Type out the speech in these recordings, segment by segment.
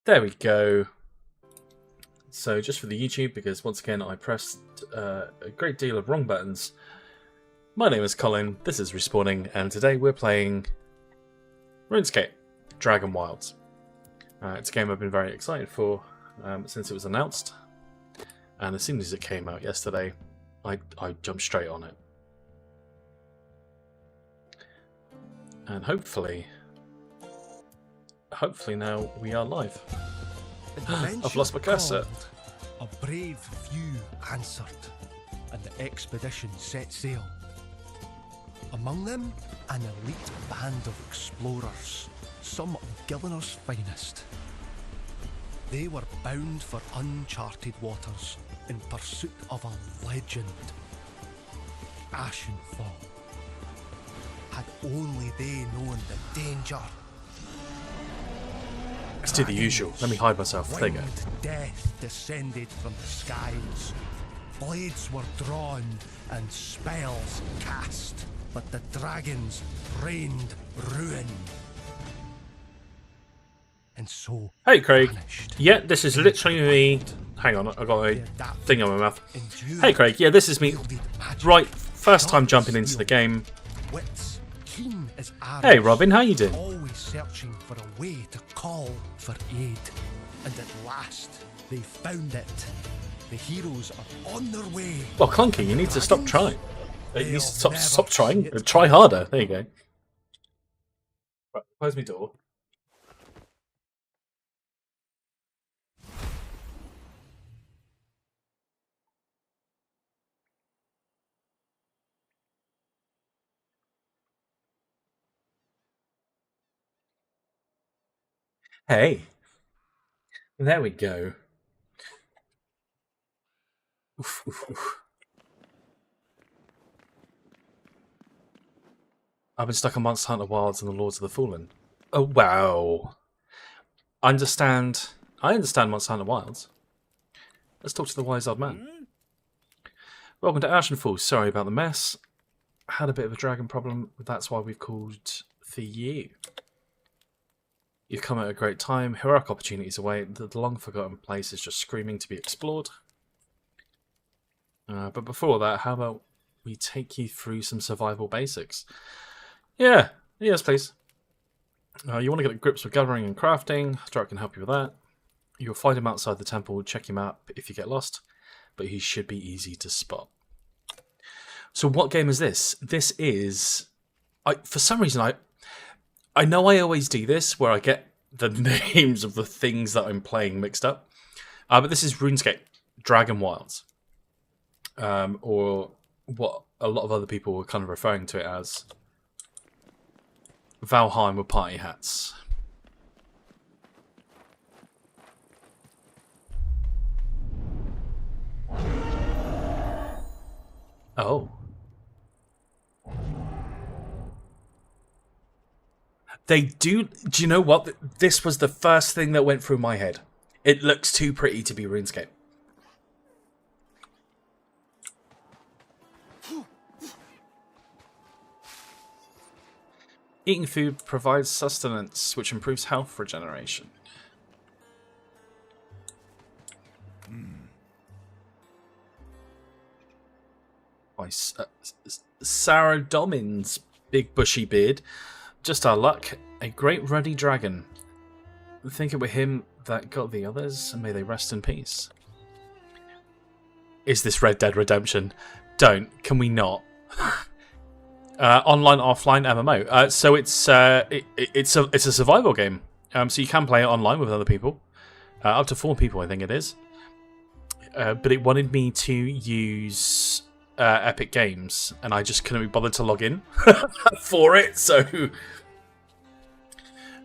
There we go. So just for the YouTube, because once again I pressed a great deal of wrong buttons. My name is Colin, this is Respawning, and today we're playing RuneScape, Dragonwilds. It's a game I've been very excited for since it was announced, and as soon as it came out yesterday, I jumped straight on it. And hopefully now we are live. I've lost my cursor. A brave few answered, and the expedition set sail. Among them, an elite band of explorers, some of Gillinor's finest. They were bound for uncharted waters in pursuit of a legend. Ashenfall. Had only they known the danger. Let's do the usual. Let me hide myself. There you go. Winged death descended from the skies. Blades were drawn and spells cast, but the dragons rained ruin. And so Hey Craig. vanished. Yeah, this is literally me. Hang on, I got a thing on my mouth. Hey Craig, yeah, this is me. Right, first time jumping into the game. Wits keen as arrows. Hey Robin, how you doing? Always searching for a way to call for aid. And at last, they found it. The heroes are on their way. Well, Clunky, you need to stop trying. You need to stop trying. Try harder. There you go. Right, close my door. Hey. There we go. Oof, oof, oof. I've been stuck on Monster Hunter Wilds and the Lords of the Fallen. Oh wow. I understand Monster Hunter Wilds. Let's talk to the wise old man. Welcome to Ashenfall. Sorry about the mess. Had a bit of a dragon problem. That's why we've called for you. You've come at a great time. Heroic opportunities await. The long forgotten place is just screaming to be explored. But before that, how about we take you through some survival basics? Yeah, yes please. You want to get to grips with gathering and crafting. Drak can help you with that. You'll find him outside the temple. Check him out if you get lost. But he should be easy to spot. So what game is this? This is... for some reason, I know I always do this, where I get the names of the things that I'm playing mixed up. But this is RuneScape, Dragonwilds. Or what a lot of other people were kind of referring to it as Valheim with party hats. Oh. They do you know what? This was the first thing that went through my head. It looks too pretty to be RuneScape. Eating food provides sustenance, which improves health regeneration. By Sarah Domin's big bushy beard. Just our luck. A great ruddy dragon. Think it were him that got the others, and may they rest in peace. Is this Red Dead Redemption? Don't. Can we not? Online, offline MMO. So it's a survival game. So you can play it online with other people, up to 4 people, I think it is. But it wanted me to use Epic Games, and I just couldn't be bothered to log in for it. So, do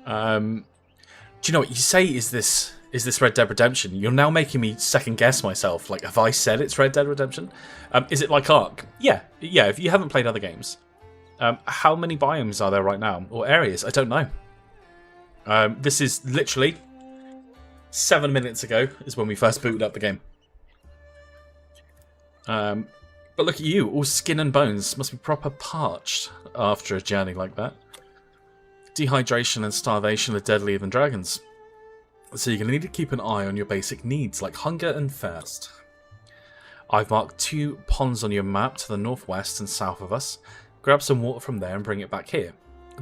you know what you say? Is this Red Dead Redemption? You're now making me second guess myself. Like, have I said it's Red Dead Redemption? Is it like Ark? Yeah. If you haven't played other games. How many biomes are there right now? Or areas? I don't know. This is literally 7 minutes ago is when we first booted up the game. But look at you, all skin and bones. Must be proper parched after a journey like that. Dehydration and starvation are deadlier than dragons. So you're going to need to keep an eye on your basic needs, like hunger and thirst. I've marked 2 ponds on your map to the northwest and south of us. Grab some water from there and bring it back here.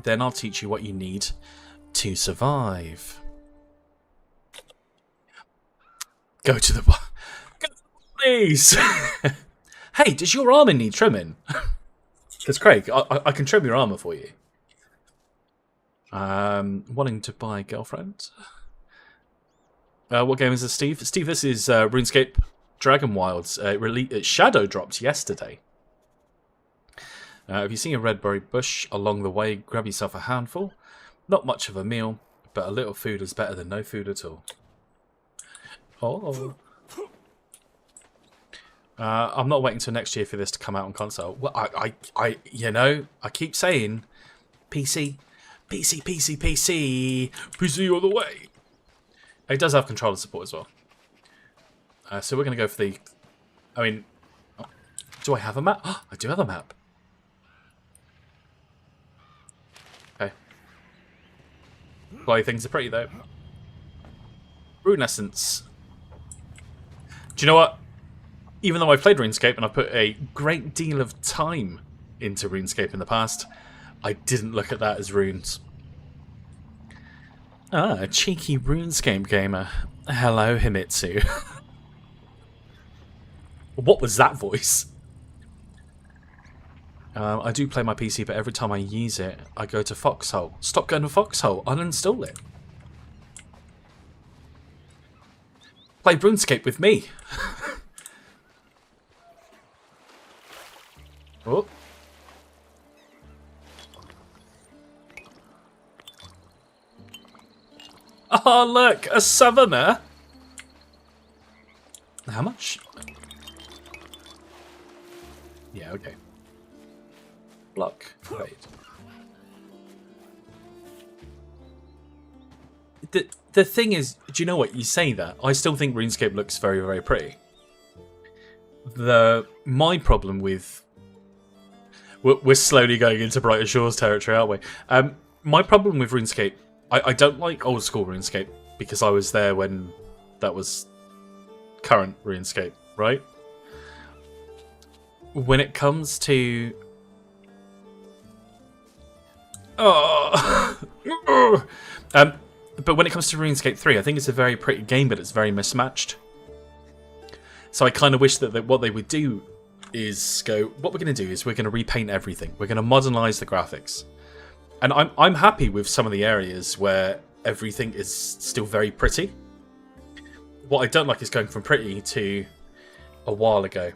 Then I'll teach you what you need to survive. Go to the bar. Please! Hey, does your armour need trimming? Because Craig, I can trim your armour for you. Wanting to buy a girlfriend? What game is this, Steve? Steve, this is RuneScape Dragonwilds. It shadow dropped yesterday. If you see a red berry bush along the way, grab yourself a handful. Not much of a meal, but a little food is better than no food at all. Oh. I'm not waiting till next year for this to come out on console. Well, you know, I keep saying PC, PC, PC, PC, PC all the way. It does have controller support as well. So we're going to go for the... I mean... do I have a map? I do have a map. Okay. Why things are pretty, though. Rune Essence. Do you know what? Even though I've played RuneScape and I've put a great deal of time into RuneScape in the past, I didn't look at that as runes. Ah, a cheeky RuneScape gamer. Hello, Himitsu. What was that voice? I do play my PC, but every time I use it, I go to Foxhole. Stop going to Foxhole. Uninstall it. Play RuneScape with me. Oh. Oh, look, a southerner. How much? Yeah, okay. Block. Wait. The thing is, do you know what? You say that. I still think RuneScape looks very, very pretty. My problem with... We're slowly going into Brighter Shores territory, aren't we? My problem with RuneScape... I don't like old school RuneScape because I was there when that was current RuneScape, right? When it comes to... Oh! But when it comes to RuneScape 3, I think it's a very pretty game, but it's very mismatched. So I kind of wish that what they would do is go, what we're going to do is we're going to repaint everything. We're going to modernise the graphics. And I'm happy with some of the areas where everything is still very pretty. What I don't like is going from pretty to a while ago.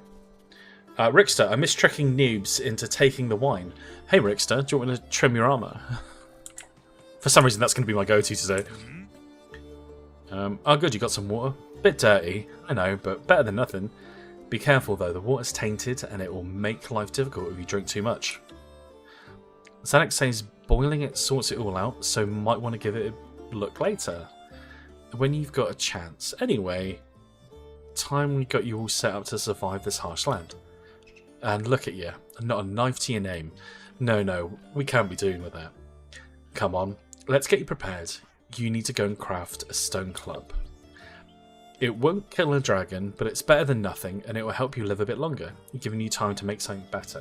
Rickster, I miss tricking noobs into taking the wine. Hey Rickster, do you want me to trim your armour? For some reason that's going to be my go-to today. Oh good, you got some water. Bit dirty, I know, but better than nothing. Be careful though, the water's tainted and it will make life difficult if you drink too much. Zanuck says boiling it sorts it all out, so might want to give it a look later. When you've got a chance. Anyway, time we got you all set up to survive this harsh land. And look at you, not a knife to your name. No, we can't be doing with that. Come on, let's get you prepared. You need to go and craft a stone club. It won't kill a dragon, but it's better than nothing, and it will help you live a bit longer, giving you time to make something better.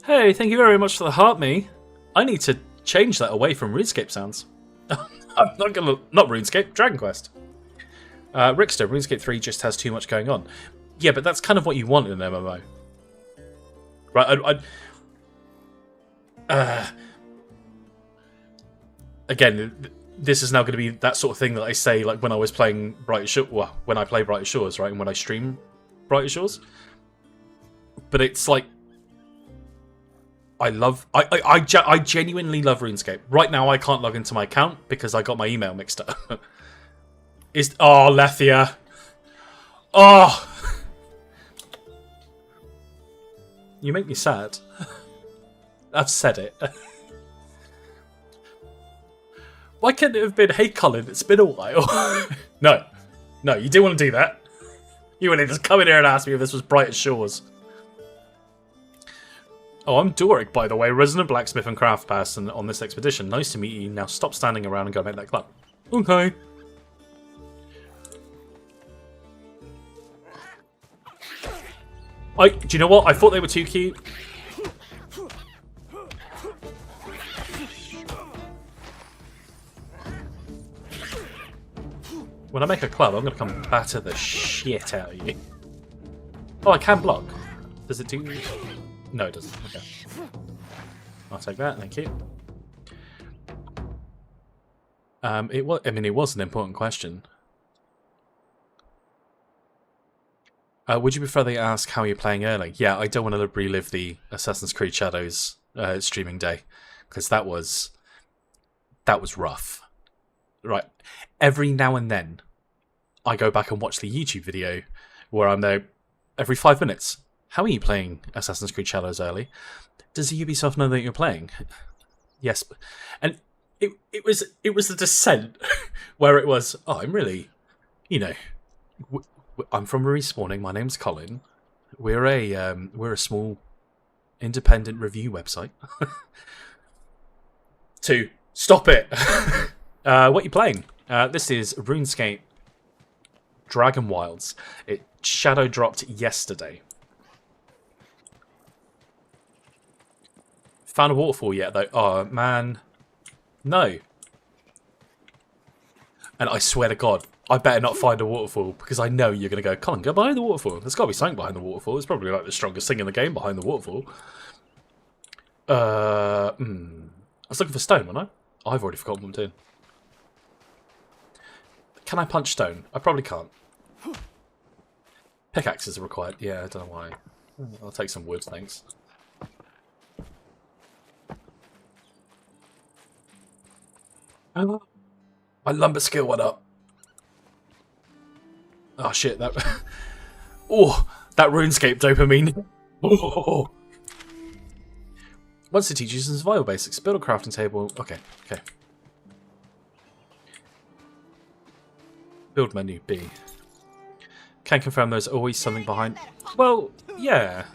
Hey, thank you very much for the heart me. I need to change that away from RuneScape sounds. I'm not gonna... Not RuneScape, Dragon Quest. Rickster, RuneScape 3 just has too much going on. Yeah, but that's kind of what you want in an MMO. Right, again, this is now going to be that sort of thing that I say like when I was playing Brighter Shores, well, when I play Brighter Shores, right, and when I stream Brighter Shores. But it's like I genuinely love RuneScape. Right now I can't log into my account because I got my email mixed up. Oh, Lethia. Oh. You make me sad. I've said it. Why can't it have been, hey Colin, it's been a while? No, you didn't want to do that. You wanted to just come in here and ask me if this was Brighter Shores. Oh, I'm Doric, by the way, resident blacksmith and craft person on this expedition. Nice to meet you. Now stop standing around and go make that club. Okay. Do you know what? I thought they were too cute. When I make a club, I'm going to come batter the shit out of you. Oh, I can block. Does it do... No, it doesn't. Okay. I'll take that, thank you. It was an important question. Would you prefer they ask how you're playing early? Yeah, I don't want to relive the Assassin's Creed Shadows streaming day, because that was rough. Right, every now and then, I go back and watch the YouTube video where I'm there every 5 minutes. How are you playing Assassin's Creed Shadows early? Does Ubisoft know that you're playing? Yes, and it was the Descent where it was. Oh, I'm really, I'm from Respawning. My name's Colin. We're a small independent review website. 2. Stop it. What are you playing? This is RuneScape Dragonwilds. It shadow dropped yesterday. Found a waterfall yet though? Oh man, no. And I swear to God, I better not find a waterfall because I know you're gonna go, Colin, go behind the waterfall. There's got to be something behind the waterfall. It's probably like the strongest thing in the game behind the waterfall. I was looking for stone, wasn't I? I've already forgotten what I'm doing. Can I punch stone? I probably can't. Pickaxes are required. Yeah, I don't know why. I'll take some wood, thanks. Oh, my lumber skill went up. Oh shit, that... Oh, that RuneScape dopamine. Oh. Once it teaches you some survival basics, build a crafting table. Okay. Build menu B. Can confirm there's always something behind. Well, yeah.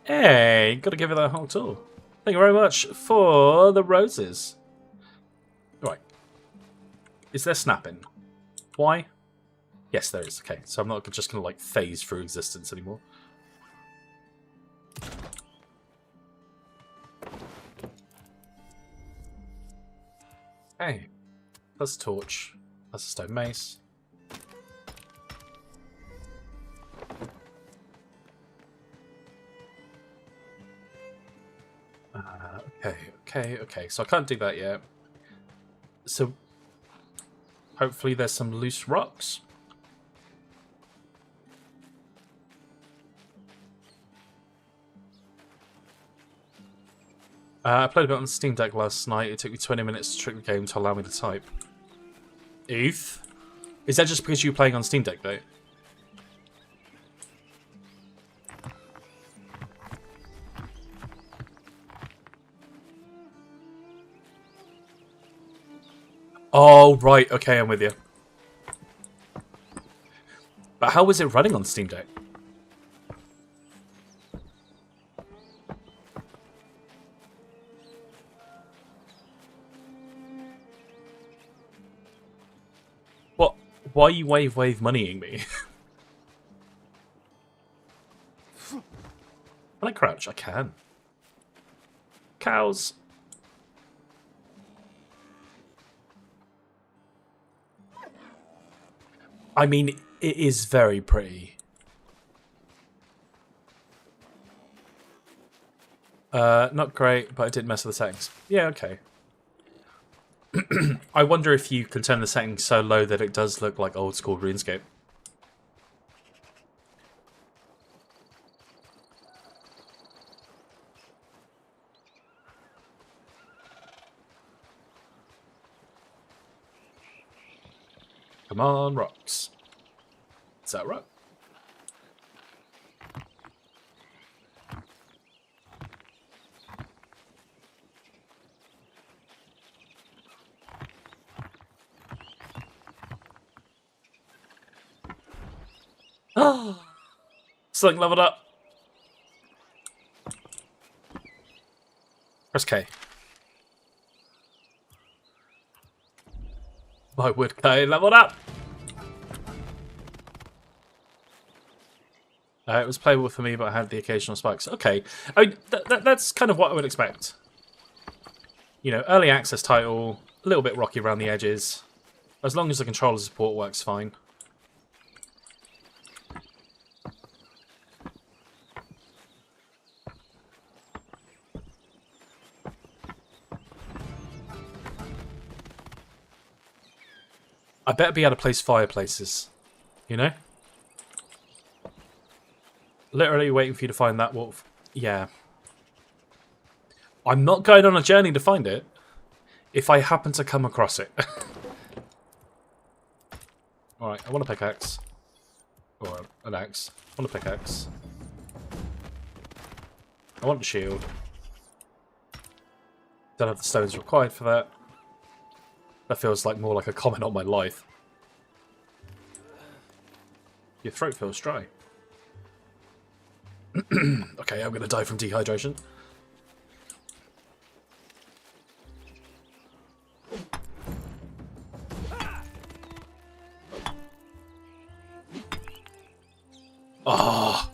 Hey, gotta give it that whole tool. Thank you very much for the roses. Right. Is there snapping? Why? Yes, there is. Okay, so I'm not just gonna like phase through existence anymore. Hey, that's a torch. That's a stone mace. Okay. So I can't do that yet. So hopefully there's some loose rocks. I played a bit on Steam Deck last night. It took me 20 minutes to trick the game to allow me to type. ETH? Is that just because you were playing on Steam Deck though? Oh, right. Okay, I'm with you. But how was it running on Steam Deck? What? Why are you wave moneying me? Can I crouch? I can. Cows. I mean, it is very pretty. Not great, but I didn't mess with the settings. Yeah, okay. I wonder if you can turn the settings so low that it does look like old school RuneScape. Come on, rocks. Is that right? Something leveled up. Press K. My wood K leveled up. It was playable for me, but I had the occasional spikes. Okay, I mean, that's kind of what I would expect. You know, early access title, a little bit rocky around the edges. As long as the controller support works fine. I better be able to place fireplaces, you know? Literally waiting for you to find that wolf. Yeah. I'm not going on a journey to find it if I happen to come across it. Alright, I want a pickaxe. Or an axe. I want a pickaxe. I want a shield. Don't have the stones required for that. That feels like more like a comment on my life. Your throat feels dry. Okay, I'm going to die from dehydration. Ah!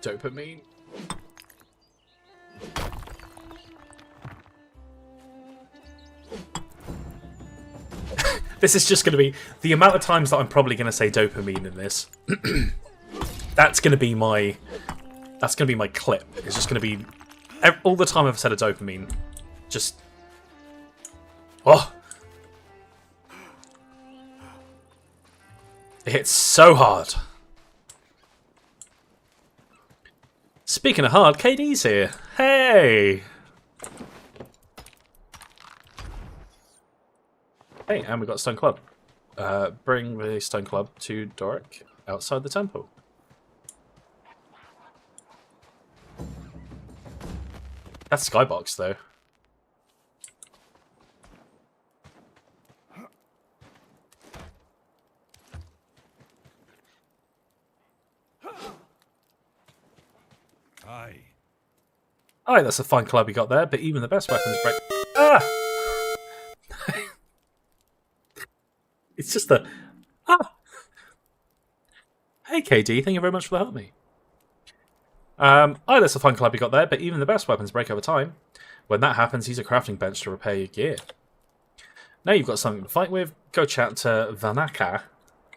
Dopamine. This is just going to be the amount of times that I'm probably going to say dopamine in this. That's going to be my clip. It's just going to be all the time I've said a dopamine. Just it hits so hard. Speaking of hard, KD's here. Hey. Hey, and we got a stone club. Bring the stone club to Doric outside the temple. That's Skybox, though. Aye. Aye, that's a fine club you got there, but even the best weapons break... Ah! It's just the... Ah! Hey, KD, thank you very much for the help me. Aye, that's a fine club you got there, but even the best weapons break over time. When that happens, use a crafting bench to repair your gear. Now you've got something to fight with, go chat to Vanaka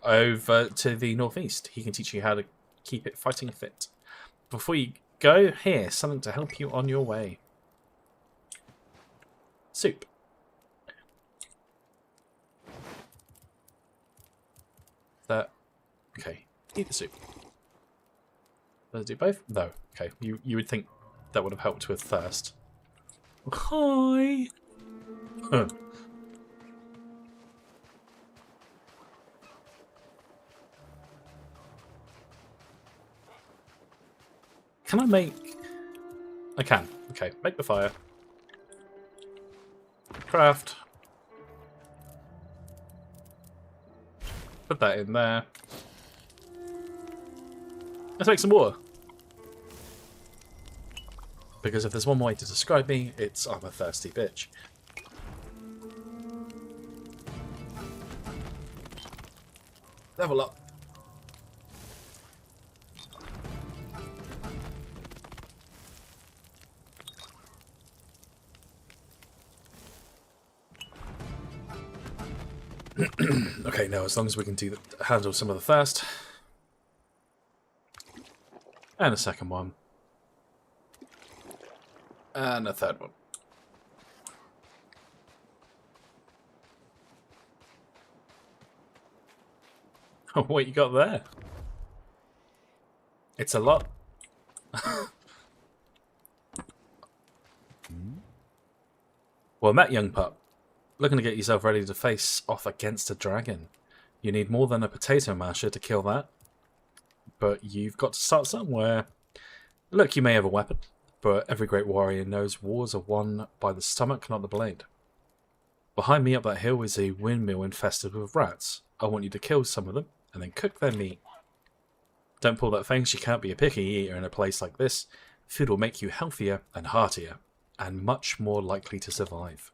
over to the northeast. He can teach you how to keep it fighting fit. Before you go, here, something to help you on your way. Soup. Okay, eat the soup. Does it do both? No. Okay, you would think that would have helped with thirst. Hi. Huh. Can I make... I can. Okay, make the fire. Craft. Put that in there. Let's make some water. Because if there's one way to describe me, it's I'm a thirsty bitch. Level up. Okay, now as long as we can handle some of the thirst. And a second one. And a third one. Oh, what you got there? It's a lot. Well met, young pup. Looking to get yourself ready to face off against a dragon. You need more than a potato masher to kill that. But you've got to start somewhere. Look, you may have a weapon, but every great warrior knows wars are won by the stomach, not the blade. Behind me up that hill is a windmill infested with rats. I want you to kill some of them, and then cook their meat. Don't pull that face, you can't be a picky eater in a place like this. Food will make you healthier and heartier, and much more likely to survive.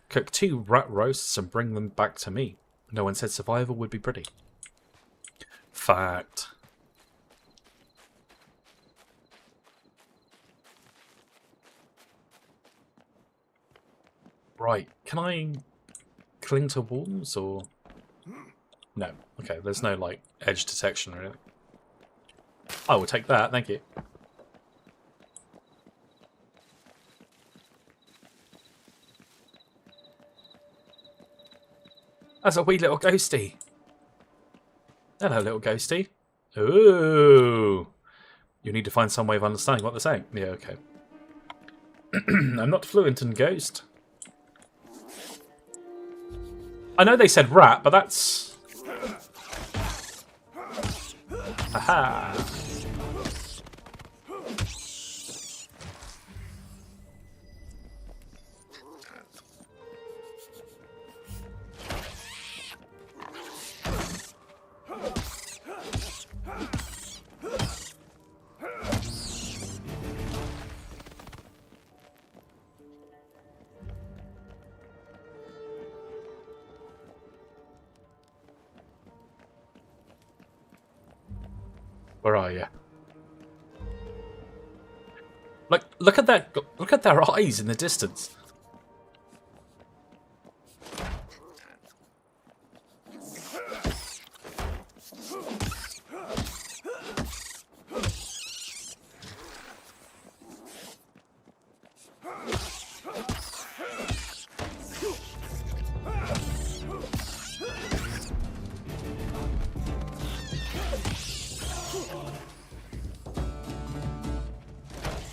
Cook 2 rat roasts and bring them back to me. No one said survival would be pretty. Fact. Right, can I cling to walls or... No, okay, there's no like edge detection or anything. I will take that, thank you. That's a wee little ghosty. Hello, little ghosty. Ooh. You need to find some way of understanding what they're saying. Yeah, okay. I'm not fluent in ghost. I know they said rat, but that's... Aha! Where are you? Like, look at that! Look at their eyes in the distance.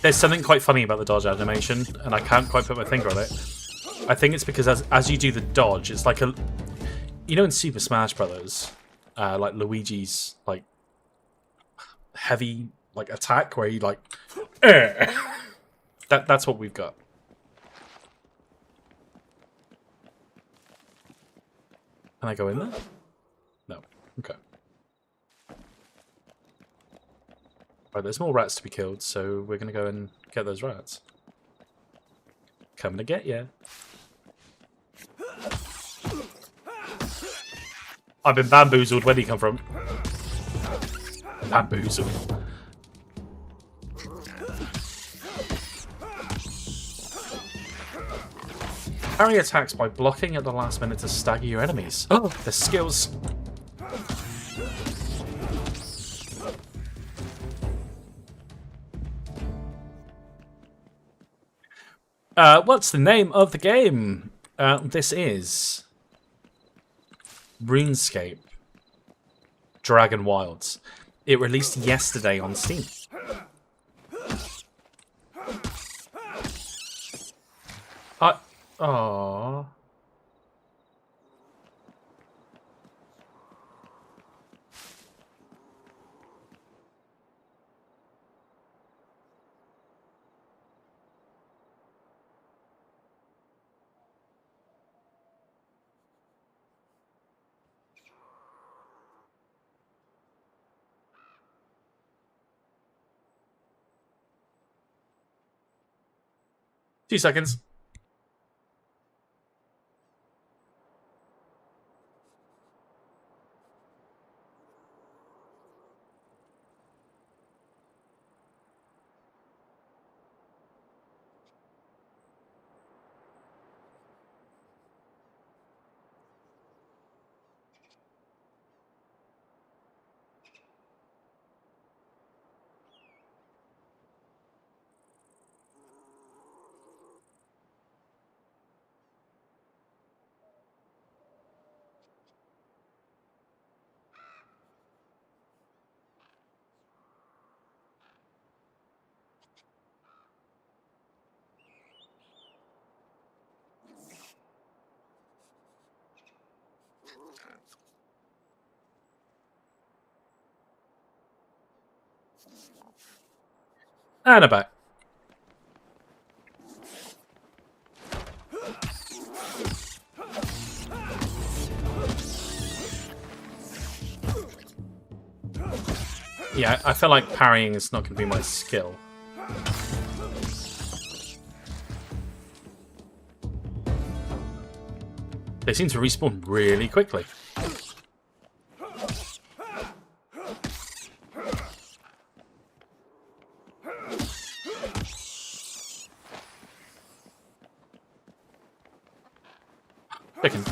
There's something quite funny about the dodge animation, and I can't quite put my finger on it. I think it's because as you do the dodge, it's like a... You know in Super Smash Brothers, like Luigi's like heavy like attack where he like... That's what we've got. Can I go in there? No. Okay. Right, there's more rats to be killed, so we're going to go and get those rats. Coming to get ya. I've been bamboozled. Where'd he come from? Bamboozled. Parry attacks by blocking at the last minute to stagger your enemies. Oh, the skills. What's the name of the game? This is RuneScape Dragonwilds. It released yesterday on Steam. Aww. 2 seconds. And I'm back. Yeah, I feel like parrying is not going to be my skill. They seem to respawn really quickly. Chicken.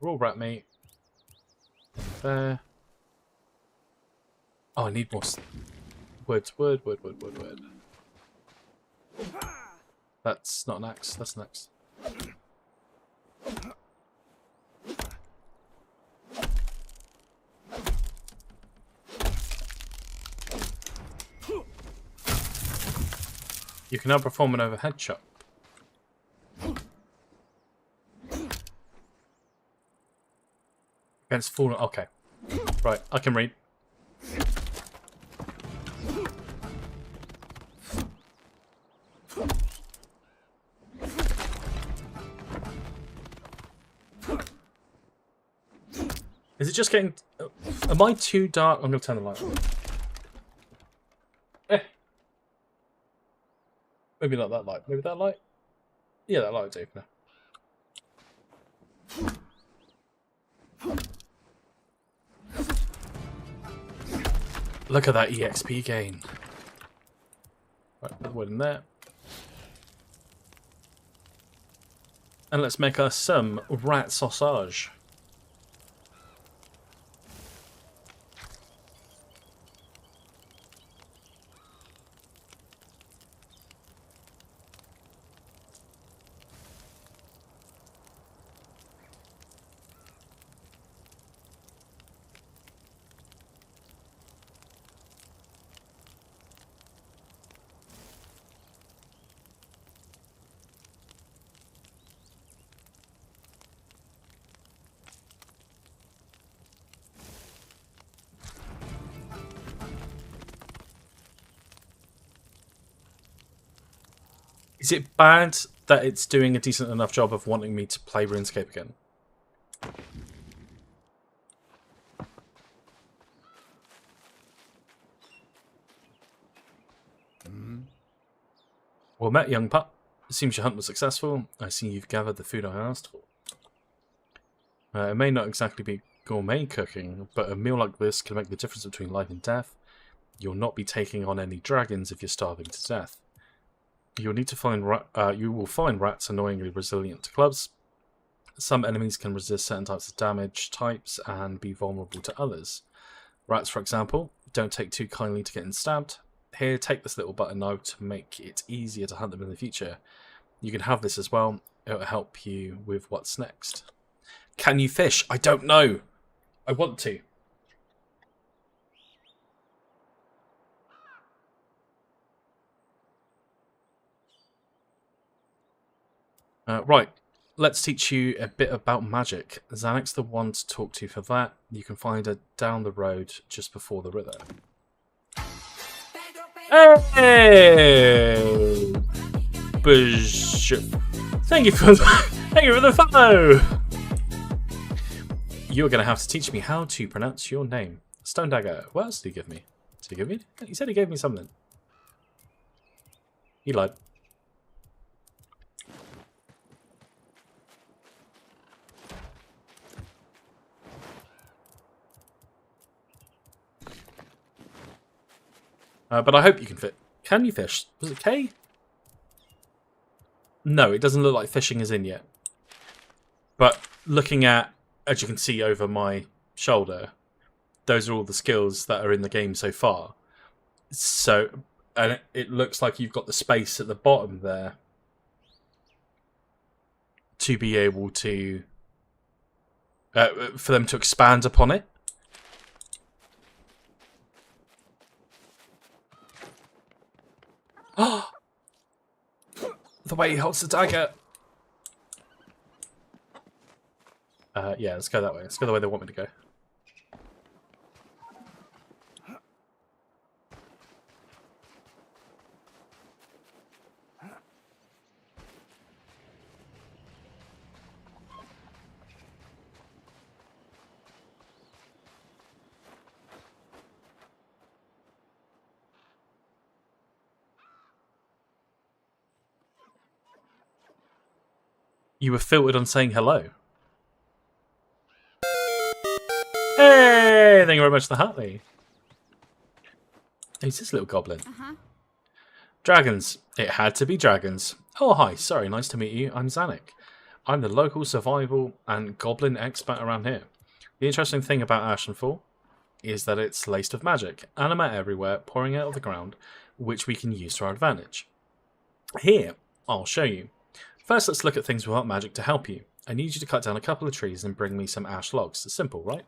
Raw rat meat. There. Oh, I need more wood. That's not an axe, that's an axe. You can now perform an overhead chop. Against fallen. Okay. Right, I can read. Is it just getting... Am I too dark? I'm going to turn the light on. Maybe not that light. Maybe that light? Yeah, that light will do for now. Look at that EXP gain. Right, put the wood in there. And let's make us some rat sausage. Is it bad that it's doing a decent enough job of wanting me to play RuneScape again? Well met, young pup. It seems your hunt was successful. I see you've gathered the food I asked for. It may not exactly be gourmet cooking, but a meal like this can make the difference between life and death. You'll not be taking on any dragons if you're starving to death. You'll need to find you will find rats annoyingly resilient to clubs. Some enemies can resist certain types of damage types and be vulnerable to others. Rats, for example, don't take too kindly to getting stabbed. Here, take this little button now to make it easier to hunt them in the future. You can have this as well. It will help you with what's next. Can you fish? I don't know. I want to. Right, let's teach you a bit about magic. Xanix's the one to talk to for that. You can find her down the road just before the river. Hey! Thank you for the follow! You're going to have to teach me how to pronounce your name. Stone Dagger. What else did he give me? Did he give me? He said he gave me something. He lied. But I hope you can fit. Can you fish? Was it K? No, it doesn't look like fishing is in yet. But looking at, as you can see over my shoulder, those are all the skills that are in the game so far. So, and it looks like you've got the space at the bottom there to be able to for them to expand upon it. Oh, the way he holds the dagger. Yeah, let's go that way. Let's go the way they want me to go. You were filtered on saying hello. Hey, thank you very much for the Hartley. Who's this little goblin? Dragons. It had to be dragons. Oh, hi. Sorry, nice to meet you. I'm Zanuck. I'm the local survival and goblin expert around here. The interesting thing about Ashenfall is that it's laced with magic. Anima everywhere, pouring out of the ground, which we can use to our advantage. Here, I'll show you. First, let's look at things without magic to help you. I need you to cut down a couple of trees and bring me some ash logs. It's simple, right?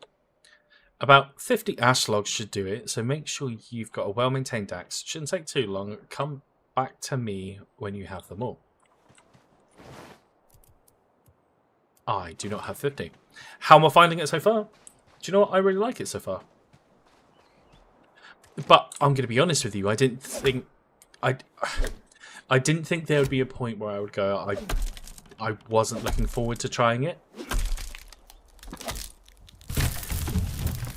About 50 ash logs should do it, so make sure you've got a well-maintained axe. Shouldn't take too long. Come back to me when you have them all. I do not have 50. How am I finding it so far? Do you know what? I really like it so far. But I'm going to be honest with you. I didn't think there would be a point where I would go, I wasn't looking forward to trying it.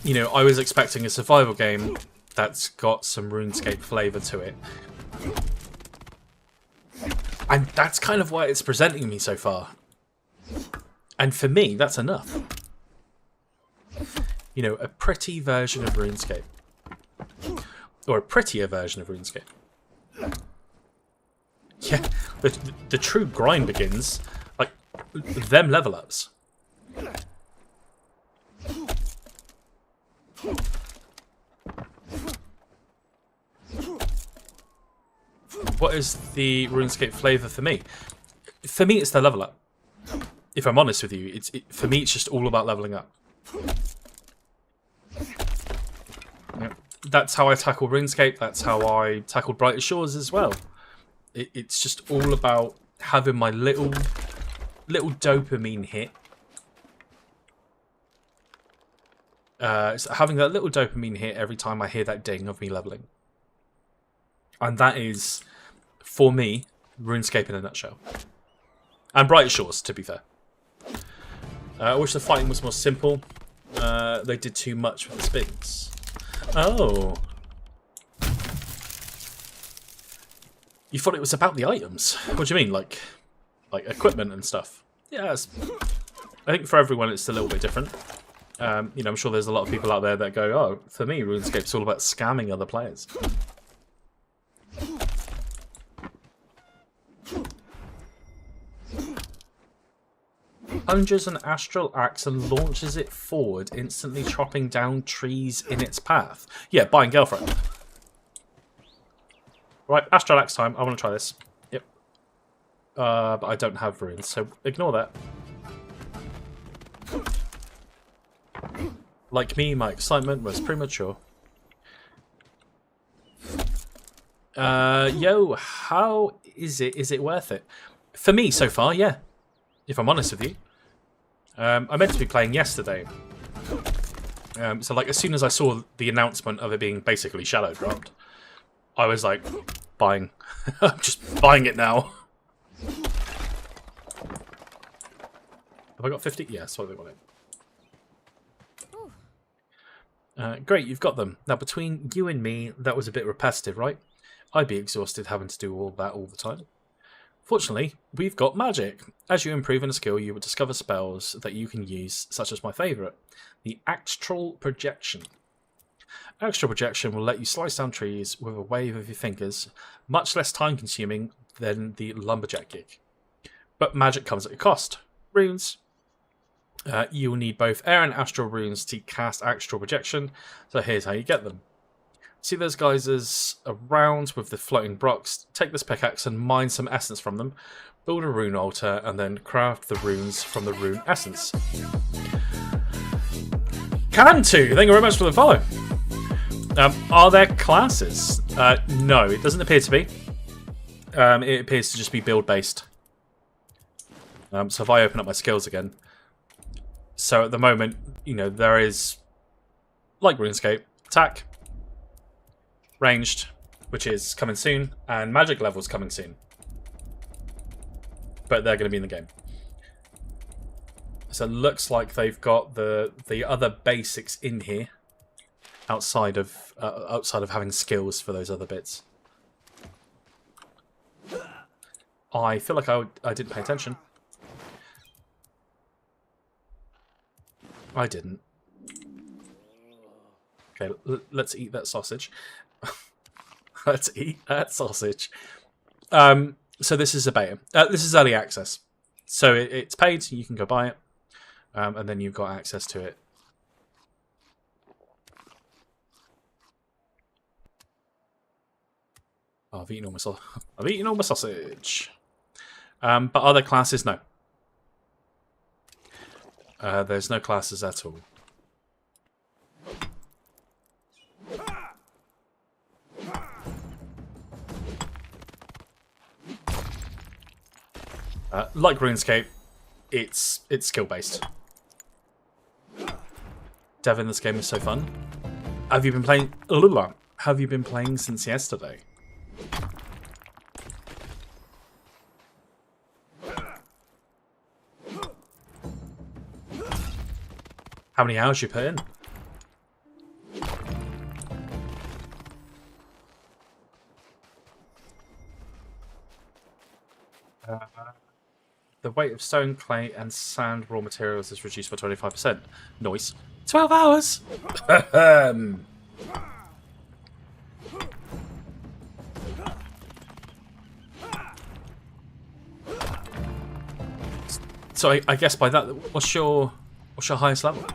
You know, I was expecting a survival game that's got some RuneScape flavour to it. And that's kind of why it's presenting me so far. And for me, that's enough. You know, a pretty version of RuneScape. Or a prettier version of RuneScape. Yeah, the true grind begins, like, them level ups. What is the RuneScape flavour for me? For me, it's the level up. If I'm honest with you, for me, it's just all about leveling up. Yeah, that's how I tackle RuneScape. That's how I tackled Brighter Shores as well. It's just all about having my little dopamine hit. It's having that little dopamine hit every time I hear that ding of me leveling. And that is, for me, RuneScape in a nutshell. And Brighter Shores, to be fair. I wish the fighting was more simple. They did too much with the spins. Oh. You thought it was about the items? What do you mean, like equipment and stuff? Yeah, I think for everyone it's a little bit different. You know, I'm sure there's a lot of people out there that go, "Oh, for me, RuneScape's all about scamming other players." Plunges an astral axe and launches it forward, instantly chopping down trees in its path. Yeah, buying girlfriend. Right, astral axe time. I want to try this. Yep. But I don't have runes, so ignore that. Like me, my excitement was premature. Yo, how is it? Is it worth it? For me, so far, yeah. If I'm honest with you. I meant to be playing yesterday. So, like, as soon as I saw the announcement of it being basically shadow dropped, I was like, buying. I'm just buying it now. Have I got 50? Yeah, that's what they wanted. Great, you've got them. Now, between you and me, that was a bit repetitive, right? I'd be exhausted having to do all that all the time. Fortunately, we've got magic. As you improve in a skill, you will discover spells that you can use, such as my favourite, the Astral Projection. Astral Projection will let you slice down trees with a wave of your fingers, much less time-consuming than the lumberjack gig. But magic comes at a cost. Runes. You will need both air and astral runes to cast Astral Projection, so here's how you get them. See those geysers around with the floating blocks? Take this pickaxe and mine some essence from them. Build a rune altar and then craft the runes from the rune essence. Cantu, thank you very much for the follow. Are there classes? No, it doesn't appear to be. It appears to just be build based. So if I open up my skills again, so at the moment, you know, there is, like RuneScape, attack, ranged, which is coming soon, and magic levels coming soon. But they're going to be in the game. So it looks like they've got the other basics in here, outside of having skills for those other bits. I feel like I didn't pay attention. I didn't. Okay, let's eat that sausage. Let's eat that sausage. So this is a beta. This is early access. So it's paid, you can go buy it. And then you've got access to it. Oh, I've eaten all my sausage. But other classes, no. There's no classes at all. Like RuneScape, it's skill based. Dev in this game is so fun. Have you been playing? Have you been playing since yesterday? How many hours you put in? The weight of stone, clay, and sand raw materials is reduced by 25%. Nice. 12 hours! So I guess by that, what's your highest level?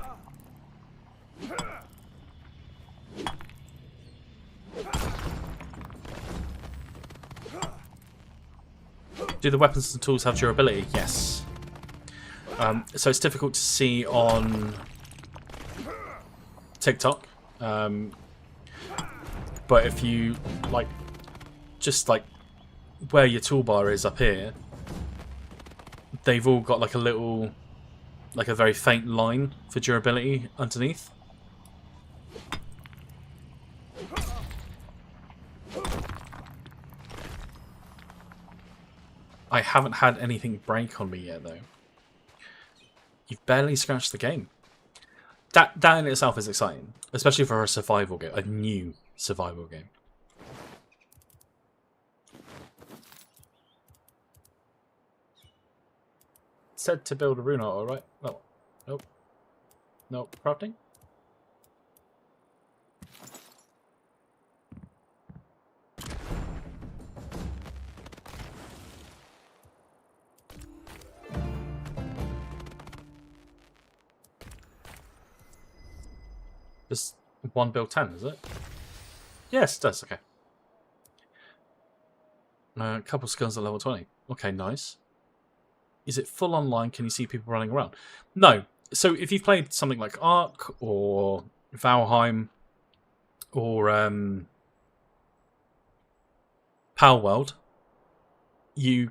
Do the weapons and tools have durability? Yes. So it's difficult to see on TikTok. But if you just where your toolbar is up here, they've all got like a very faint line for durability underneath. I haven't had anything break on me yet, though. You've barely scratched the game. That in itself is exciting, especially for a survival game, a new survival game. Said to build a rune altar, right? Oh, nope. Nope. Crafting? Does one build 10, is it? Yes, it does, okay. A couple skills at level 20. Okay, nice. Is it full online? Can you see people running around? No. So if you've played something like Ark or Valheim or Palworld, you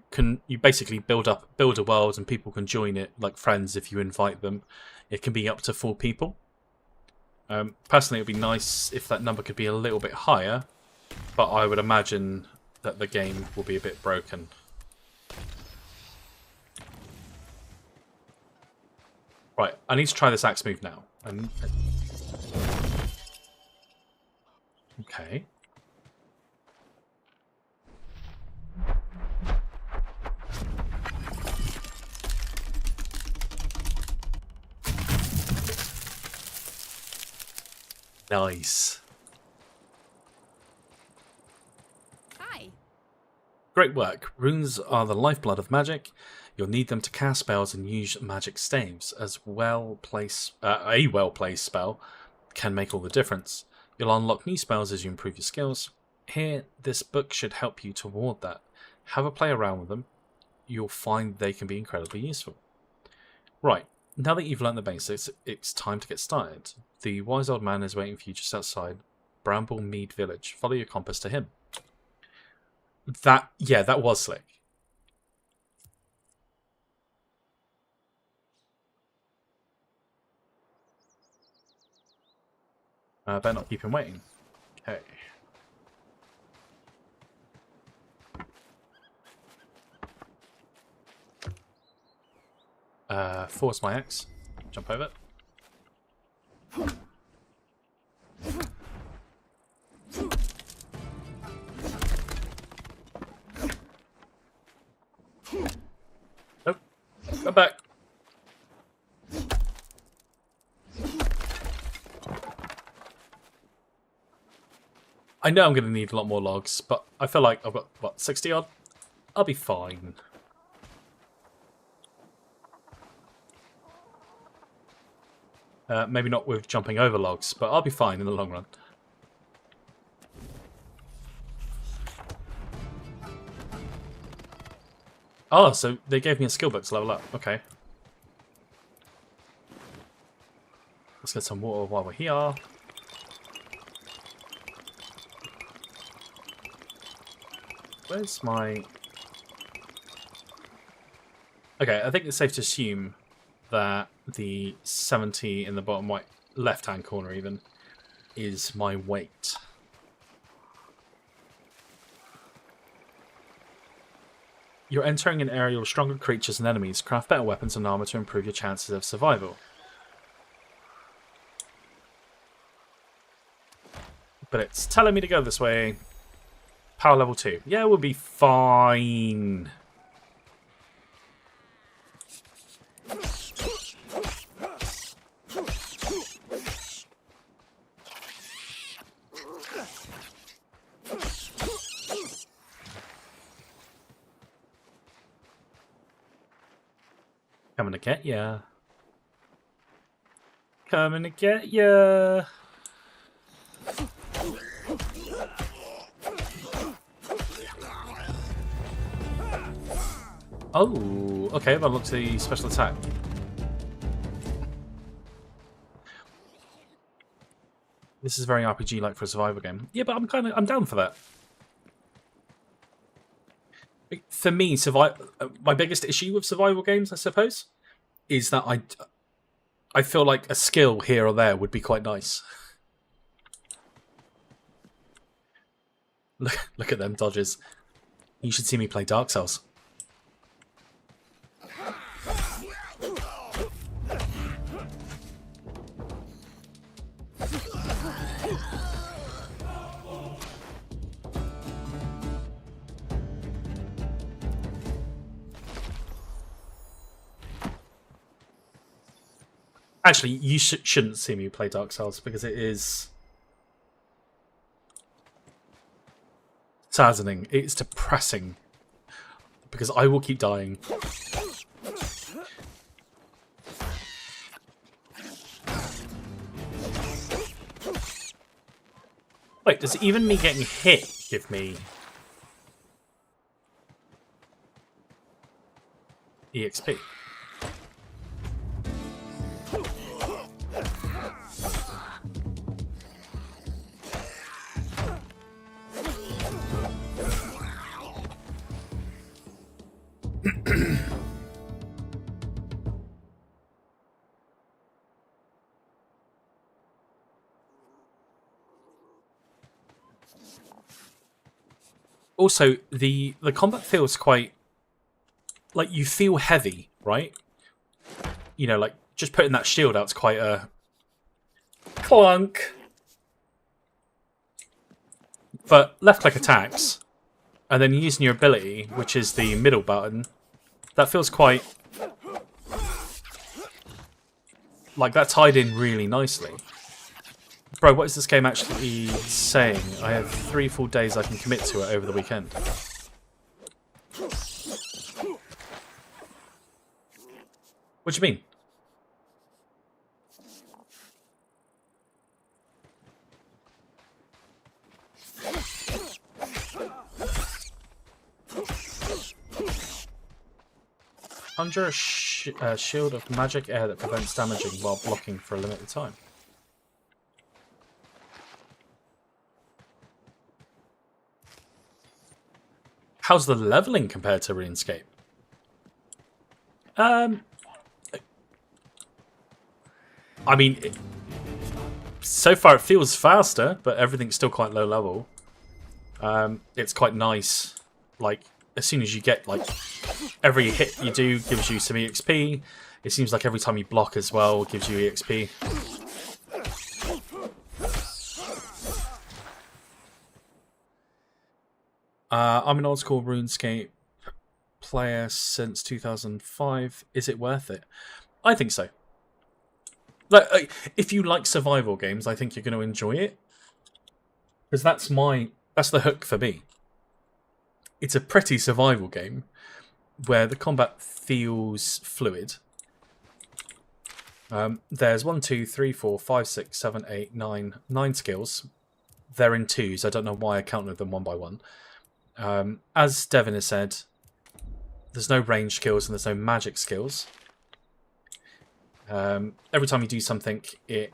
basically build a world and people can join it like friends if you invite them. It can be up to 4 people. Personally, it would be nice if that number could be a little bit higher, but I would imagine that the game will be a bit broken. Right, I need to try this axe move now. Okay. Nice. Hi. Great work. Runes are the lifeblood of magic. You'll need them to cast spells and use magic staves. A well-placed spell can make all the difference. You'll unlock new spells as you improve your skills. Here, this book should help you toward that. Have a play around with them. You'll find they can be incredibly useful. Right, now that you've learned the basics, it's time to get started. The wise old man is waiting for you just outside Bramble Mead Village. Follow your compass to him. That was slick. Better not keep him waiting. Okay. Force my X. Jump over. Nope. Go back. I know I'm going to need a lot more logs, but I feel like I've got, what, 60 odd? I'll be fine. Maybe not with jumping over logs, but I'll be fine in the long run. Oh, so they gave me a skill book to level up. Okay. Let's get some water while we're here. Where's my... Okay, I think it's safe to assume that the 70 in the bottom right left-hand corner even is my weight. You're entering an area with stronger creatures and enemies. Craft better weapons and armor to improve your chances of survival. But it's telling me to go this way. Power level 2. Yeah, we'll be fine. Coming to get ya. Coming to get ya. Oh, okay, that looks the special attack. This is very RPG-like for a survival game. Yeah, but I'm down for that. For me, my biggest issue with survival games, I suppose, is that I feel like a skill here or there would be quite nice. Look at them dodges. You should see me play Dark Souls. Actually, you shouldn't see me play Dark Souls because it is saddening. It's depressing because I will keep dying. Wait, does even me getting hit give me EXP? Also, the combat feels quite like you feel heavy, right? You know, like just putting that shield out's quite a clunk. But left click attacks, and then using your ability, which is the middle button, that feels quite like that tied in really nicely. Bro, what is this game actually saying? I have 3 full days I can commit to it over the weekend. What do you mean? Conjure a shield of magic air that prevents damaging while blocking for a limited time. How's the leveling compared to RuneScape? I mean, so far it feels faster, but everything's still quite low level. It's quite nice. Like, as soon as you get, like, every hit you do gives you some EXP. It seems like every time you block as well gives you EXP. I'm an old school RuneScape player since 2005. Is it worth it? I think so. Like, if you like survival games, I think you're going to enjoy it. Because that's the hook for me. It's a pretty survival game where the combat feels fluid. There's 1, 2, 3, 4, 5, 6, 7, 8, 9 skills. They're in twos. I don't know why I counted them one by one. As Devin has said, there's no range skills and there's no magic skills. Every time you do something, it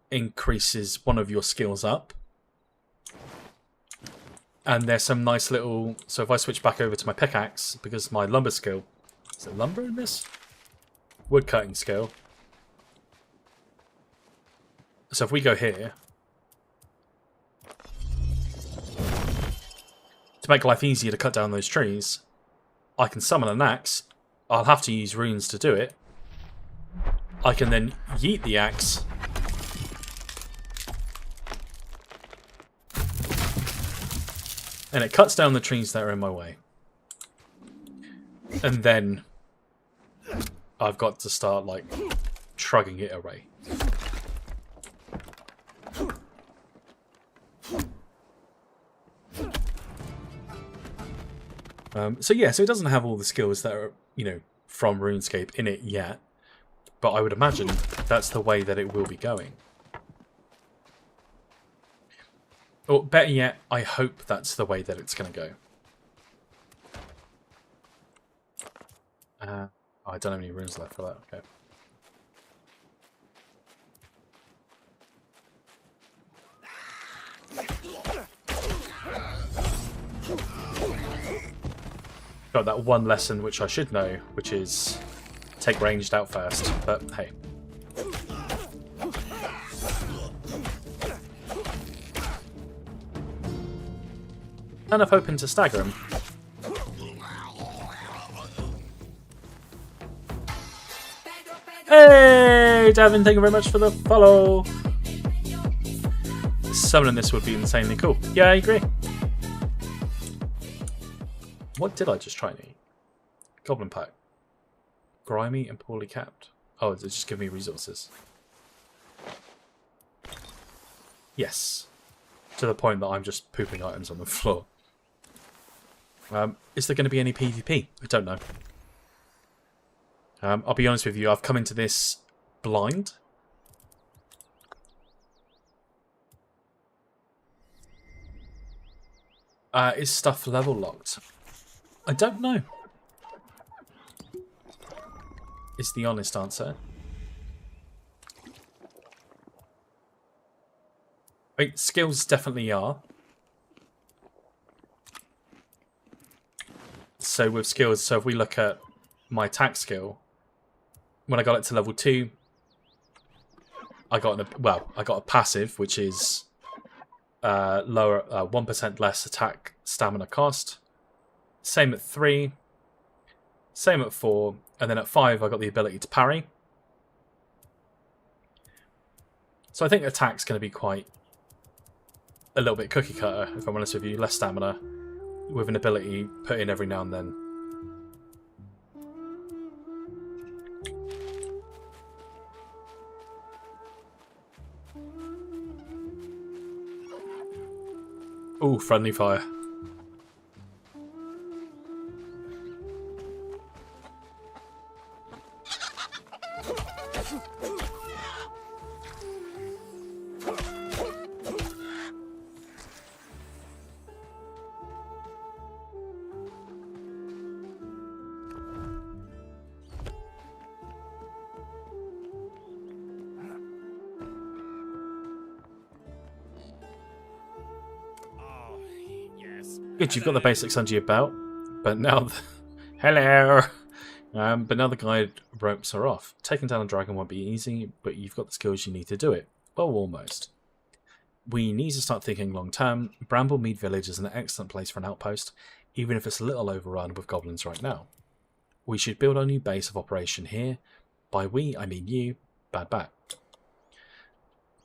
increases one of your skills up. And there's some nice little... So if I switch back over to my pickaxe, because my lumber skill... Is it lumber in this? Wood cutting skill. So if we go here... To make life easier to cut down those trees, I can summon an axe. I'll have to use runes to do it. I can then yeet the axe. And it cuts down the trees that are in my way. And then I've got to start, like, trugging it away. So yeah, so it doesn't have all the skills that are, you know, from RuneScape in it yet. But I would imagine that's the way that it will be going. Or better yet, I hope that's the way that it's going to go. I don't have any runes left for that. Okay. Got that one lesson which I should know, which is take ranged out first, but hey. Enough hoping to stagger him. Hey, Davin, thank you very much for the follow. Summoning this would be insanely cool. Yeah, I agree. What did I just try and eat? Goblin pack. Grimy and poorly capped. Oh, it's just giving me resources. Yes. To the point that I'm just pooping items on the floor. Is there going to be any PvP? I don't know. I'll be honest with you, I've come into this blind. Is stuff level locked? I don't know. Is the honest answer. Wait, skills definitely are. So with skills, so if we look at my attack skill, when I got it to level 2, I got a passive, which is lower 1% less attack stamina cost. Same at 3, same at 4, and then at 5 I got the ability to parry. So I think attack's going to be quite a little bit cookie cutter, if I'm honest with you. Less stamina, with an ability put in every now and then. Ooh, friendly fire. Good, you've got the basics under your belt, but now... Hello! But now the guide ropes are off. Taking down a dragon won't be easy, but you've got the skills you need to do it. Well, almost. We need to start thinking long term. Bramblemead Village is an excellent place for an outpost, even if it's a little overrun with goblins right now. We should build our new base of operation here. By we, I mean you. Bad bat.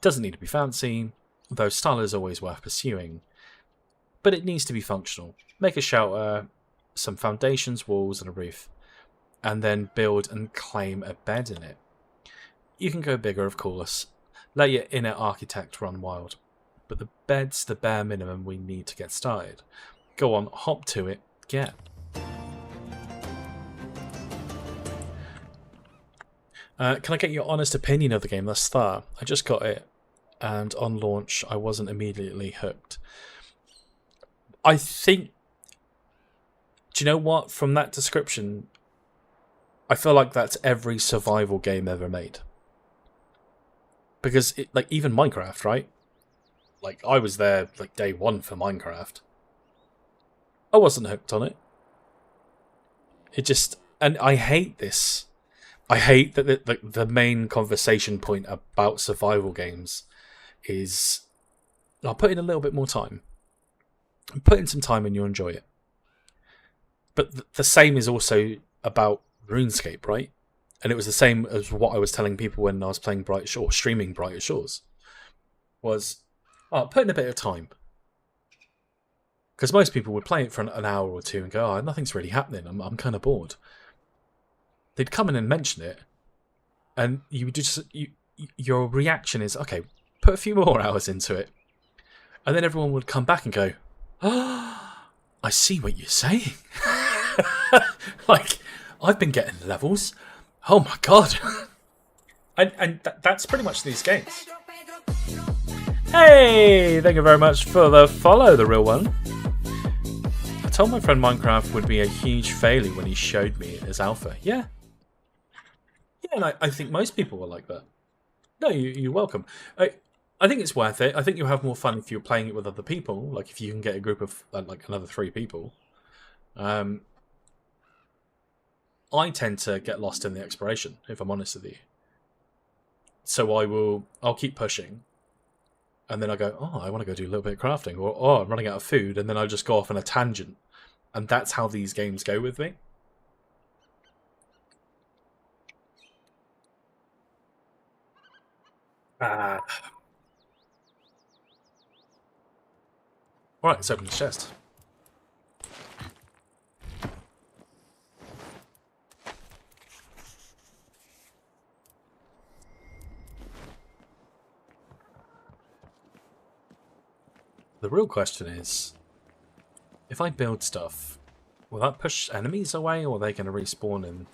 Doesn't need to be fancy, though style is always worth pursuing. But it needs to be functional. Make a shelter, some foundations, walls, and a roof. And then build and claim a bed in it. You can go bigger, of course. Let your inner architect run wild. But the bed's the bare minimum we need to get started. Go on, hop to it, get. Can I get your honest opinion of the game thus far? I just got it, and on launch I wasn't immediately hooked. I think... Do you know what? From that description, I feel like that's every survival game ever made. Because, like, even Minecraft, right? Like, I was there, like, day one for Minecraft. I wasn't hooked on it. It just... And I hate this. I hate that the main conversation point about survival games is... I'll put in a little bit more time. Put in some time and you'll enjoy it. But the same is also about RuneScape, right? And it was the same as what I was telling people when I was playing Bright Shore, streaming Bright Shores. Was, put in a bit of time. Because most people would play it for an hour or two and go, oh, nothing's really happening, I'm kind of bored. They'd come in and mention it, and you just your reaction is, okay, put a few more hours into it. And then everyone would come back and go, oh, I see what you're saying. Like, I've been getting levels. Oh my god. and that's pretty much these games. Hey, thank you very much for the follow, the real one. I told my friend Minecraft would be a huge failure when he showed me his alpha. Yeah. Yeah, and I think most people were like that. No, you're welcome. I think it's worth it. I think you'll have more fun if you're playing it with other people. Like, if you can get a group of, like, another 3 people. I tend to get lost in the exploration, if I'm honest with you. So I'll keep pushing. And then I go, oh, I want to go do a little bit of crafting. Or, oh, I'm running out of food. And then I just go off on a tangent. And that's how these games go with me. Alright, let's open the chest. The real question is, if I build stuff, will that push enemies away, or are they going to respawn in?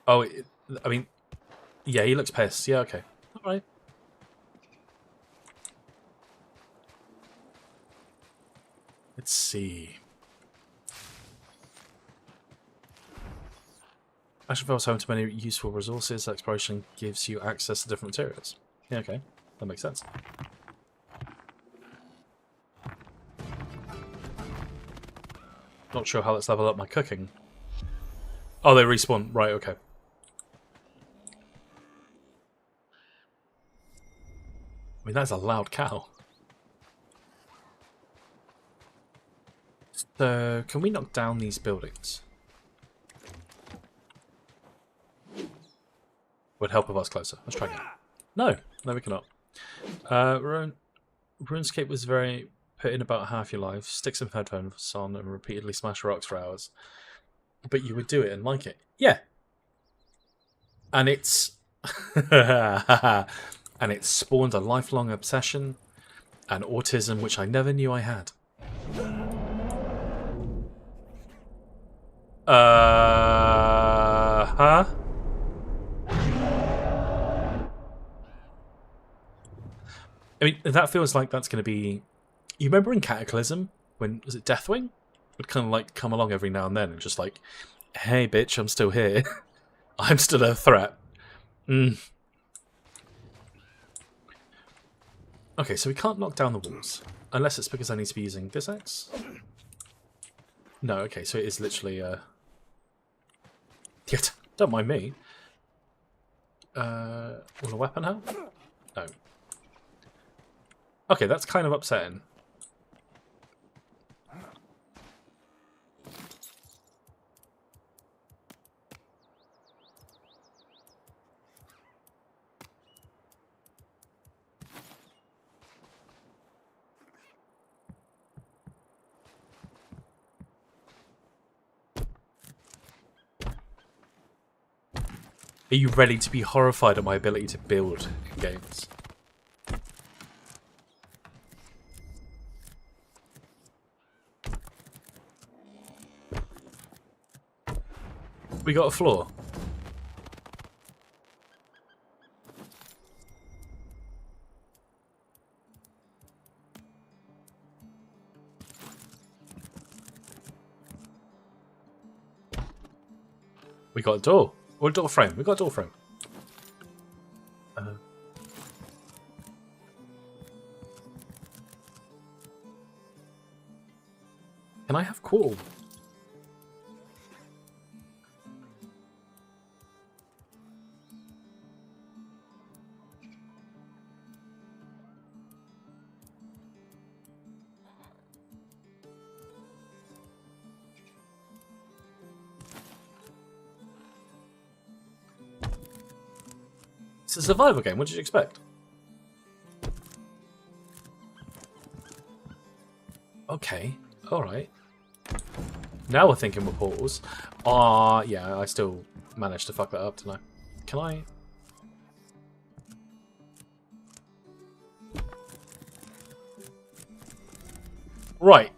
Oh, I mean, yeah, he looks pissed. Yeah, okay. Alright. Let's see. Ashenfall is home to many useful resources. Exploration gives you access to different materials. Yeah, okay. That makes sense. Not sure how let's level up my cooking. Oh, they respawn. Right, okay. I mean, that's a loud cow. So, can we knock down these buildings? Would help with us closer. Let's try again. No, we cannot. RuneScape was very... Put in about half your life, stick some headphones on and repeatedly smash rocks for hours. But you would do it and like it. Yeah. And it's... and it spawned a lifelong obsession and autism which I never knew I had. Huh? I mean, that feels like that's going to be... You remember in Cataclysm, when, was it Deathwing? Would kind of like come along every now and then and just like, hey bitch, I'm still here. I'm still a threat. Okay, so we can't knock down the walls. Unless it's because I need to be using this axe. No, okay, so it is literally... Yet, don't mind me. Will a weapon help? No. Okay, that's kind of upsetting. Are you ready to be horrified at my ability to build in games? We got a floor. We got a door. Or a door frame. We got a door frame. Can I have coal? It's a survival game. What did you expect? Okay. Alright. Now we're thinking with portals. Yeah, I still managed to fuck that up, didn't I? Can I... Right.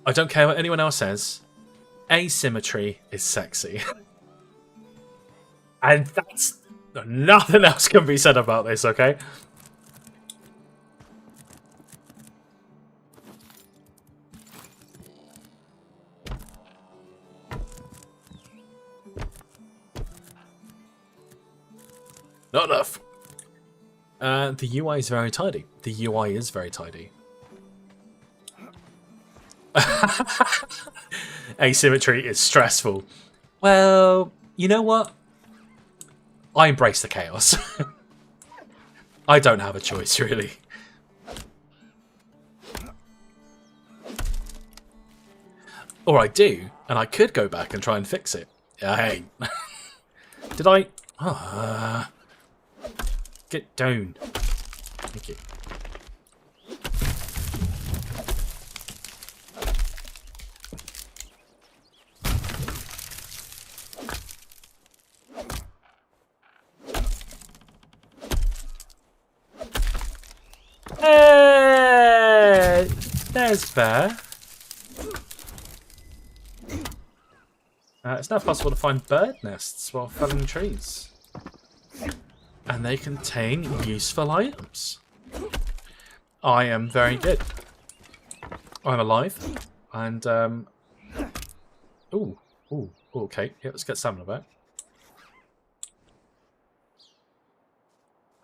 I don't care what anyone else says. Asymmetry is sexy. And that's... Nothing else can be said about this, okay? Not enough. The UI is very tidy. The UI is very tidy. Asymmetry is stressful. Well, you know what? I embrace the chaos. I don't have a choice, really. Or I do, and I could go back and try and fix it. Hey. Did I... Get down. Thank you. Hey! There's bear. It's now possible to find bird nests while felling trees. And they contain useful items. I am very good. I'm alive. And, Ooh, okay. Yeah, let's get salmon about.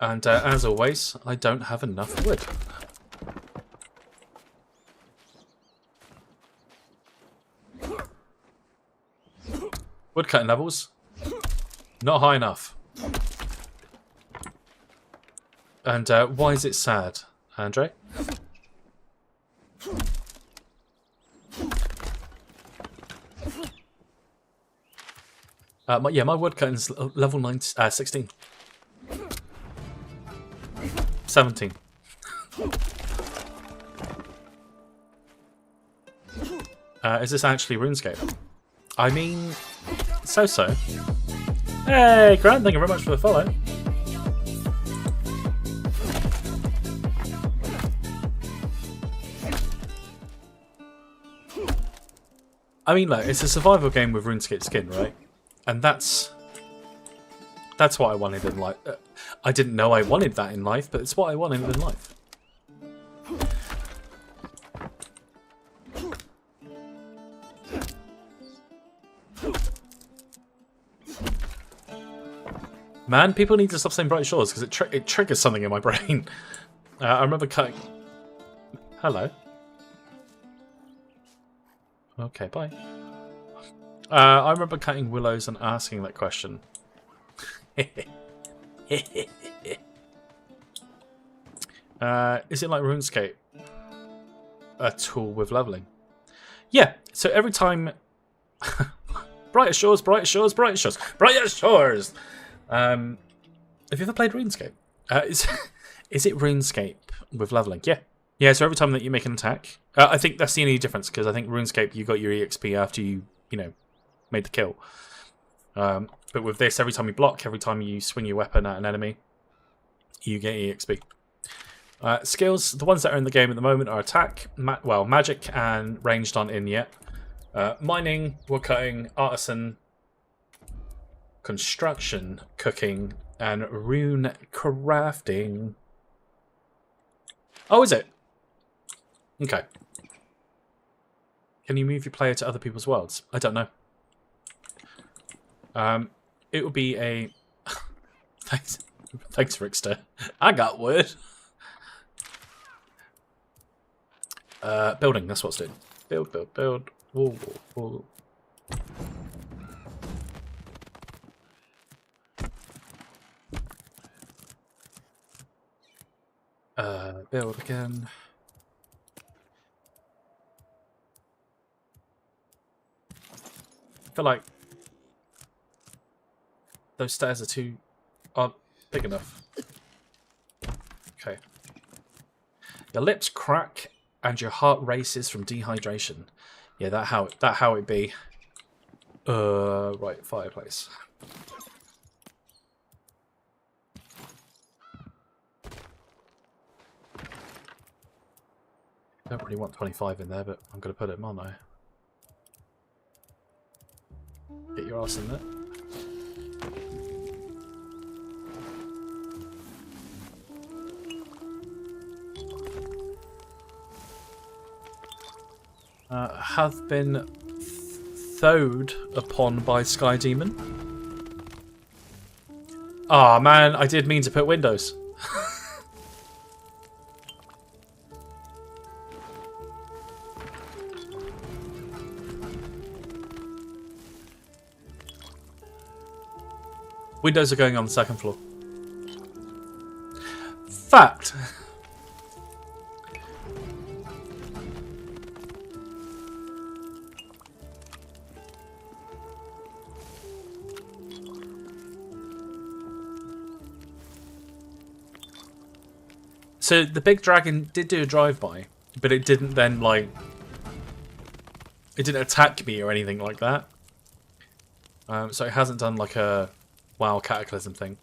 And, as always, I don't have enough wood. Woodcutting levels. Not high enough. And why is it sad, Andre? My woodcutting's level 16. 17. Is this actually RuneScape? I mean, so-so. Hey, Grant, thank you very much for the follow. I mean, look, it's a survival game with RuneScape skin, right? And that's what I wanted in life. I didn't know I wanted that in life, but it's what I wanted in life. Man, people need to stop saying Bright Shores because it triggers something in my brain. I remember cutting... Hello. Okay, bye. I remember cutting willows and asking that question. Is it like RuneScape? A tool with leveling? Yeah, so every time... Brighter Shores, Brighter Shores, Brighter Shores, Brighter Shores! Have you ever played RuneScape? Is it RuneScape with leveling? Yeah. Yeah, so every time that you make an attack... I think that's the only difference, because I think RuneScape, you got your EXP after you made the kill. But with this, every time you block, every time you swing your weapon at an enemy, you get EXP. Skills, the ones that are in the game at the moment are attack, magic, and ranged aren't in yet. Mining, woodcutting, artisan, construction, cooking, and rune crafting. Oh, is it? Okay. Can you move your player to other people's worlds? I don't know. It would be a... Thanks, Rickster. I got wood. Building, that's what's doing. Build. Wall. Build again. I feel like those stairs aren't big enough. Okay. Your lips crack and your heart races from dehydration. Yeah, that how it be. Right, fireplace. Don't really want 25 in there, but I'm gonna put it in, aren't I? Get your ass in there. Have been thawed upon by Sky Demon. Ah, man, I did mean to put windows. Windows are going on the second floor. Fact. So the big dragon did do a drive-by, but it didn't then, like... It didn't attack me or anything like that. So it hasn't done, like, a WoW Cataclysm thing.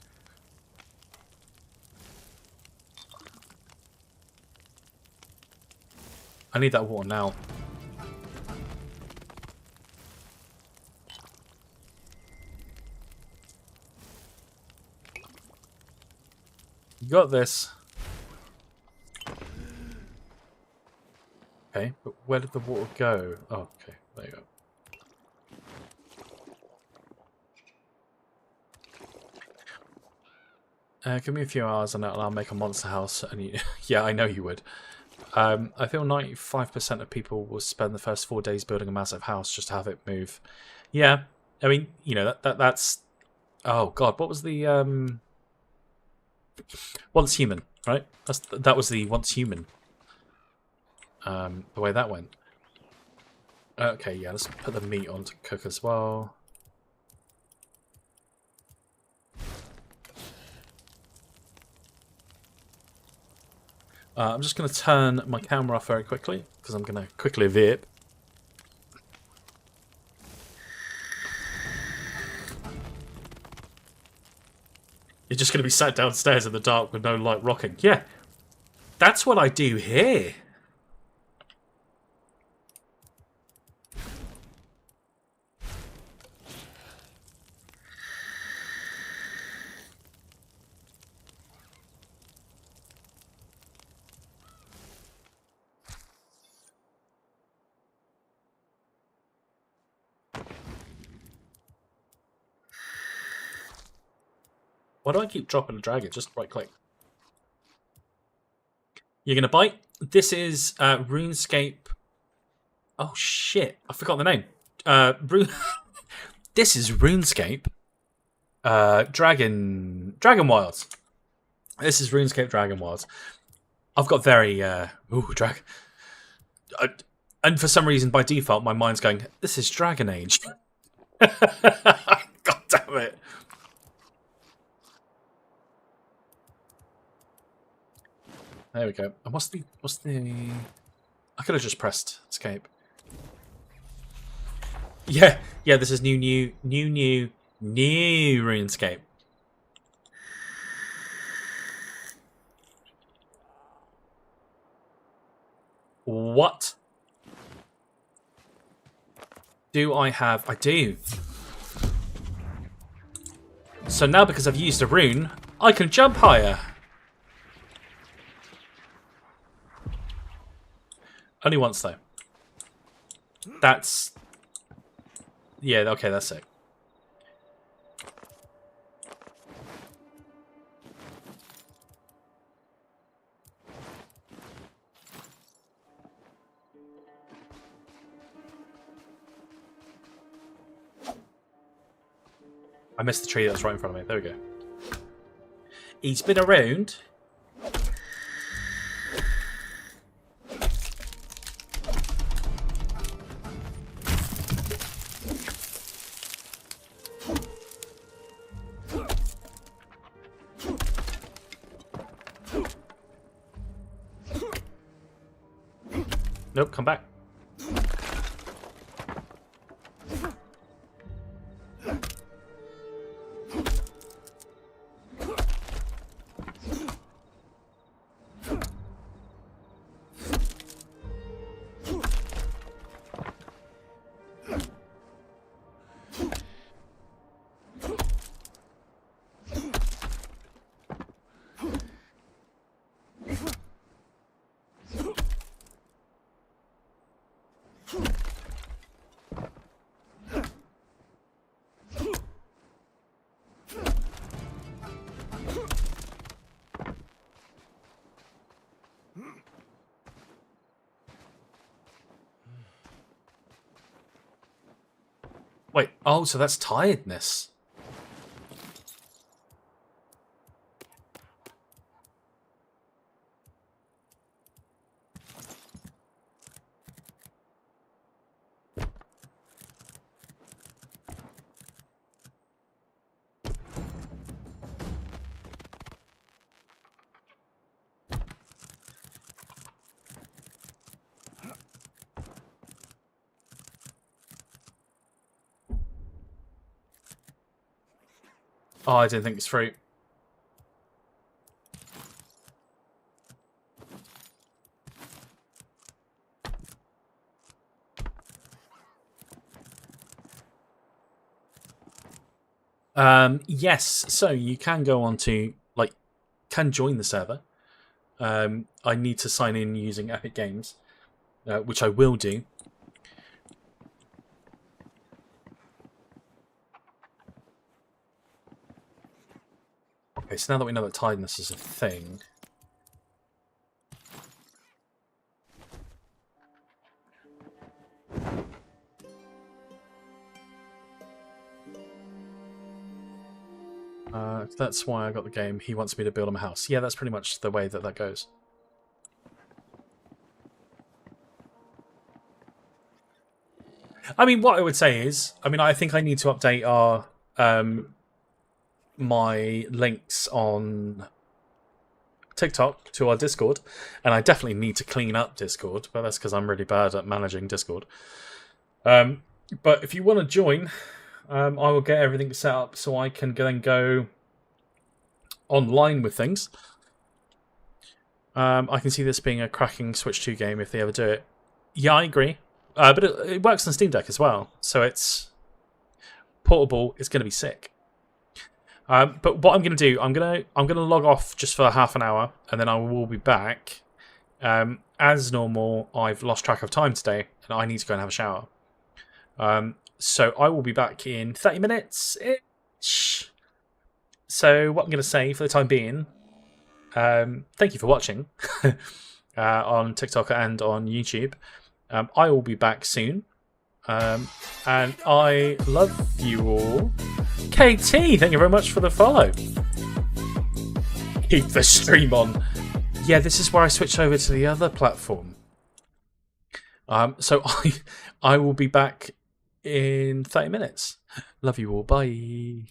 I need that water now. You got this. Okay, but where did the water go? Oh, okay, there you go. Give me a few hours and I'll make a monster house. And you, yeah, I know you would. I feel 95% of people will spend the first 4 days building a massive house just to have it move. Yeah, I mean, you know, that's... Oh, God, what was the... Once Human, right? That was the Once Human. The way that went. Okay, yeah, let's put the meat on to cook as well. I'm just going to turn my camera off very quickly, because I'm going to quickly vape. You're just going to be sat downstairs in the dark with no light rocking. Yeah, that's what I do here. Why do I keep dropping a dragon? Just right click. You're going to bite. This is RuneScape. Oh shit, I forgot the name. This is RuneScape. Dragonwilds. This is RuneScape Dragonwilds. I've got very and for some reason by default my mind's going, this is Dragon Age. God damn it. There we go. And what's the I could have just pressed escape. Yeah, this is new RuneScape. What do I have? I do. So now because I've used a rune, I can jump higher. Only once though. That's... Yeah, okay, that's it. I missed the tree that's right in front of me. There we go. He's been around. Nope, come back. Wait, oh, so that's tiredness. Oh, I didn't think it's fruit. Yes, so you can go on to, like, can join the server. I need to sign in using Epic Games, which I will do. Okay, so now that we know that tiredness is a thing... that's why I got the game. He wants me to build him a house. Yeah, that's pretty much the way that that goes. I mean, what I would say is... I mean, I think I need to update our... my links on TikTok to our Discord, and I definitely need to clean up Discord, but that's because I'm really bad at managing Discord. But if you want to join, I will get everything set up so I can then go online with things. I can see this being a cracking Switch 2 game if they ever do it. Yeah, I agree. But it works on Steam Deck as well, so it's portable. It's going to be sick. But what I'm going to do, I'm going to log off just for half an hour, and then I will be back. As normal, I've lost track of time today, and I need to go and have a shower. So I will be back in 30 minutes-ish. So what I'm going to say for the time being, thank you for watching on TikTok and on YouTube. I will be back soon. And I love you all. KT, thank you very much for the follow. Keep the stream on. Yeah, this is where I switch over to the other platform. So I will be back in 30 minutes. Love you all. Bye.